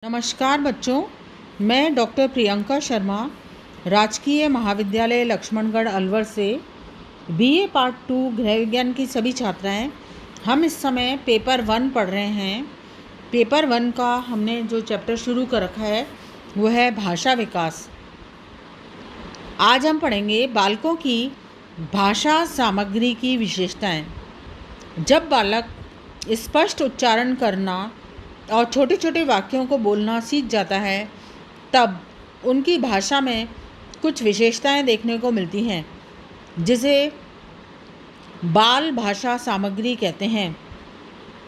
नमस्कार बच्चों, मैं डॉक्टर प्रियंका शर्मा राजकीय महाविद्यालय लक्ष्मणगढ़ अलवर से बीए पार्ट 2 गृह विज्ञान की सभी छात्राएं हम इस समय पेपर 1 पढ़ रहे हैं। पेपर 1 का हमने जो चैप्टर शुरू कर रखा है वो है भाषा विकास। आज हम पढ़ेंगे बालकों की भाषा सामग्री की विशेषताएं। जब बालक स्पष्ट उच्चारण करना और छोटे छोटे वाक्यों को बोलना सीख जाता है तब उनकी भाषा में कुछ विशेषताएं देखने को मिलती हैं, जिसे बाल भाषा सामग्री कहते हैं।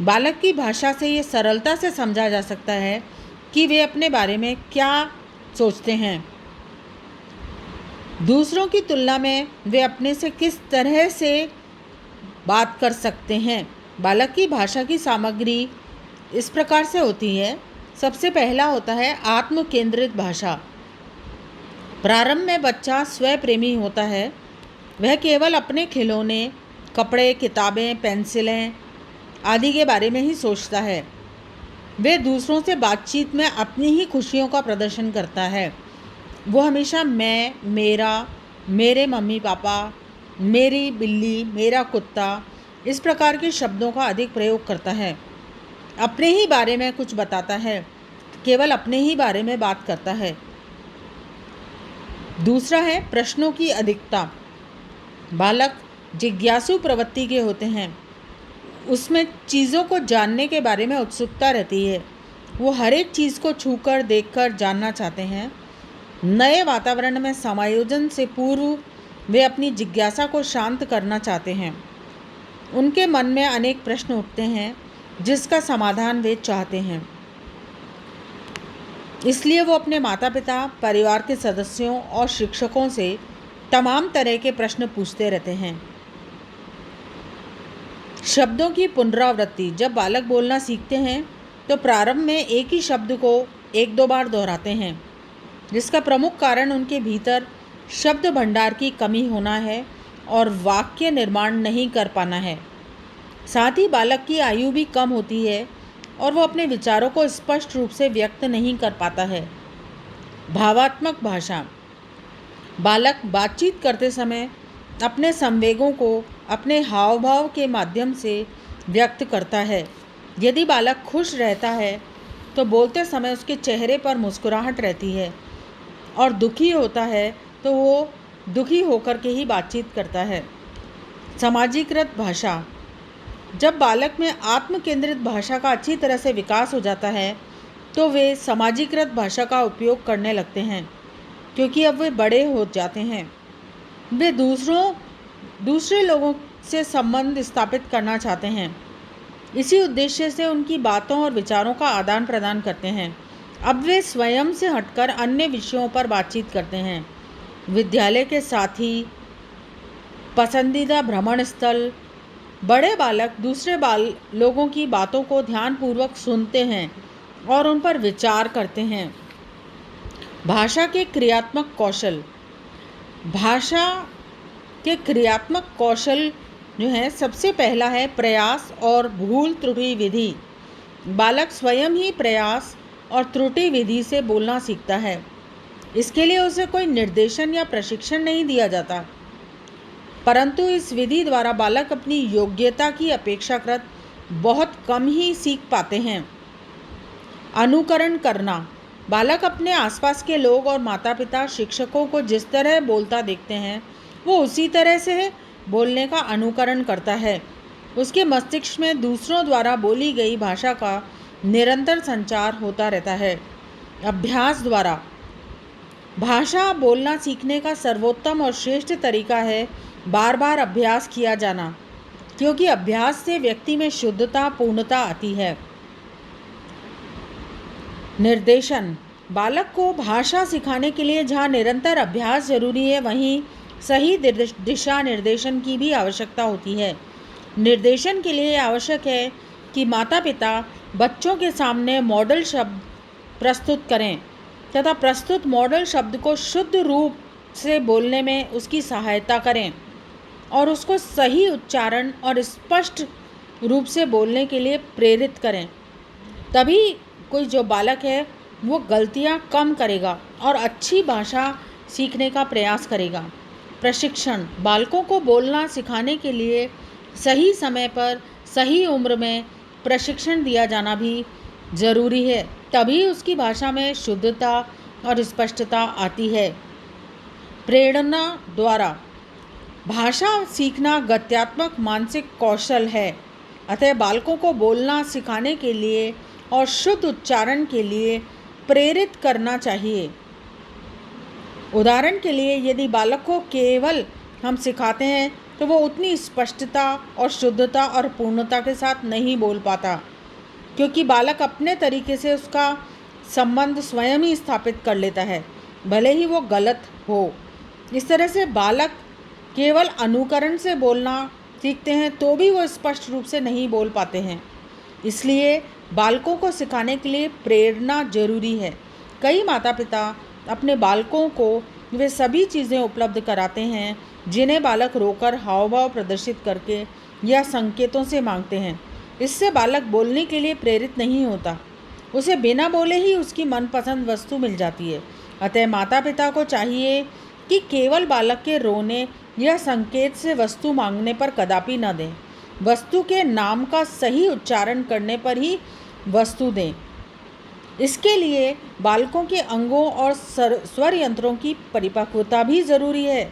बालक की भाषा से ये सरलता से समझा जा सकता है कि वे अपने बारे में क्या सोचते हैं, दूसरों की तुलना में वे अपने से किस तरह से बात कर सकते हैं। बालक की भाषा की सामग्री इस प्रकार से होती है। सबसे पहला होता है आत्म केंद्रित भाषा। प्रारंभ में बच्चा स्वयं प्रेमी होता है। वह केवल अपने खिलौने, कपड़े, किताबें, पेंसिलें आदि के बारे में ही सोचता है। वे दूसरों से बातचीत में अपनी ही खुशियों का प्रदर्शन करता है। वो हमेशा मैं, मेरा, मेरे मम्मी पापा, मेरी बिल्ली, मेरा कुत्ता इस प्रकार के शब्दों का अधिक प्रयोग करता है। अपने ही बारे में कुछ बताता है, केवल अपने ही बारे में बात करता है। दूसरा है प्रश्नों की अधिकता। बालक जिज्ञासु प्रवृत्ति के होते हैं। उसमें चीज़ों को जानने के बारे में उत्सुकता रहती है। वो हर एक चीज़ को छूकर, देखकर जानना चाहते हैं। नए वातावरण में समायोजन से पूर्व वे अपनी जिज्ञासा को शांत करना चाहते हैं। उनके मन में अनेक प्रश्न उठते हैं जिसका समाधान वे चाहते हैं। इसलिए वो अपने माता पिता, परिवार के सदस्यों और शिक्षकों से तमाम तरह के प्रश्न पूछते रहते हैं। शब्दों की पुनरावृत्ति। जब बालक बोलना सीखते हैं तो प्रारंभ में एक ही शब्द को 1-2 बार दोहराते हैं, जिसका प्रमुख कारण उनके भीतर शब्द भंडार की कमी होना है और वाक्य निर्माण नहीं कर पाना है। साथ ही बालक की आयु भी कम होती है और वो अपने विचारों को स्पष्ट रूप से व्यक्त नहीं कर पाता है। भावात्मक भाषा। बालक बातचीत करते समय अपने संवेगों को अपने हाव भाव के माध्यम से व्यक्त करता है। यदि बालक खुश रहता है तो बोलते समय उसके चेहरे पर मुस्कुराहट रहती है, और दुखी होता है तो वो दुखी होकर के ही बातचीत करता है। समाजीकृत भाषा। जब बालक में आत्म केंद्रित भाषा का अच्छी तरह से विकास हो जाता है तो वे समाजीकृत भाषा का उपयोग करने लगते हैं, क्योंकि अब वे बड़े हो जाते हैं। वे दूसरे लोगों से संबंध स्थापित करना चाहते हैं। इसी उद्देश्य से उनकी बातों और विचारों का आदान प्रदान करते हैं। अब वे स्वयं से हटकर अन्य विषयों पर बातचीत करते हैं। विद्यालय के साथी, पसंदीदा भ्रमण स्थल। बड़े बालक दूसरे लोगों की बातों को ध्यानपूर्वक सुनते हैं और उन पर विचार करते हैं। भाषा के क्रियात्मक कौशल। भाषा के क्रियात्मक कौशल जो है, सबसे पहला है प्रयास और भूल त्रुटि विधि। बालक स्वयं ही प्रयास और त्रुटि विधि से बोलना सीखता है। इसके लिए उसे कोई निर्देशन या प्रशिक्षण नहीं दिया जाता, परंतु इस विधि द्वारा बालक अपनी योग्यता की अपेक्षाकृत बहुत कम ही सीख पाते हैं। अनुकरण करना। बालक अपने आसपास के लोग और माता पिता, शिक्षकों को जिस तरह बोलता देखते हैं वो उसी तरह से बोलने का अनुकरण करता है। उसके मस्तिष्क में दूसरों द्वारा बोली गई भाषा का निरंतर संचार होता रहता है। अभ्यास द्वारा। भाषा बोलना सीखने का सर्वोत्तम और श्रेष्ठ तरीका है बार बार अभ्यास किया जाना, क्योंकि अभ्यास से व्यक्ति में शुद्धता, पूर्णता आती है। निर्देशन। बालक को भाषा सिखाने के लिए जहाँ निरंतर अभ्यास जरूरी है, वहीं सही दिशा निर्देशन की भी आवश्यकता होती है। निर्देशन के लिए आवश्यक है कि माता पिता बच्चों के सामने मॉडल शब्द प्रस्तुत करें तथा प्रस्तुत मॉडल शब्द को शुद्ध रूप से बोलने में उसकी सहायता करें और उसको सही उच्चारण और स्पष्ट रूप से बोलने के लिए प्रेरित करें। तभी कोई जो बालक है वो गलतियाँ कम करेगा और अच्छी भाषा सीखने का प्रयास करेगा। प्रशिक्षण: बालकों को बोलना सिखाने के लिए सही समय पर सही उम्र में प्रशिक्षण दिया जाना भी ज़रूरी है, तभी उसकी भाषा में शुद्धता और स्पष्टता आती है। प्रेरणा द्वारा: भाषा सीखना गत्यात्मक मानसिक कौशल है, अतः बालकों को बोलना सिखाने के लिए और शुद्ध उच्चारण के लिए प्रेरित करना चाहिए। उदाहरण के लिए, यदि बालक को केवल हम सिखाते हैं तो वो उतनी स्पष्टता और शुद्धता और पूर्णता के साथ नहीं बोल पाता, क्योंकि बालक अपने तरीके से उसका संबंध स्वयं ही स्थापित कर लेता है, भले ही वो गलत हो। इस तरह से बालक केवल अनुकरण से बोलना सीखते हैं तो भी वो स्पष्ट रूप से नहीं बोल पाते हैं। इसलिए बालकों को सिखाने के लिए प्रेरणा जरूरी है। कई माता पिता अपने बालकों को वे सभी चीज़ें उपलब्ध कराते हैं जिन्हें बालक रोकर हाव भाव प्रदर्शित करके या संकेतों से मांगते हैं। इससे बालक बोलने के लिए प्रेरित नहीं होता, उसे बिना बोले ही उसकी मनपसंद वस्तु मिल जाती है। अतः माता पिता को चाहिए कि केवल बालक के रोने या संकेत से वस्तु मांगने पर कदापि न दें। वस्तु के नाम का सही उच्चारण करने पर ही वस्तु दें। इसके लिए बालकों के अंगों और स्वर यंत्रों की परिपक्वता भी ज़रूरी है।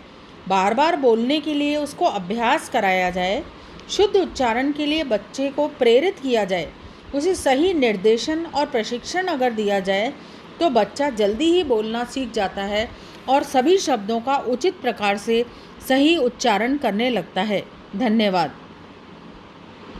बार बार बोलने के लिए उसको अभ्यास कराया जाए, शुद्ध उच्चारण के लिए बच्चे को प्रेरित किया जाए, उसे सही निर्देशन और प्रशिक्षण अगर दिया जाए तो बच्चा जल्दी ही बोलना सीख जाता है और सभी शब्दों का उचित प्रकार से सही उच्चारण करने लगता है। धन्यवाद।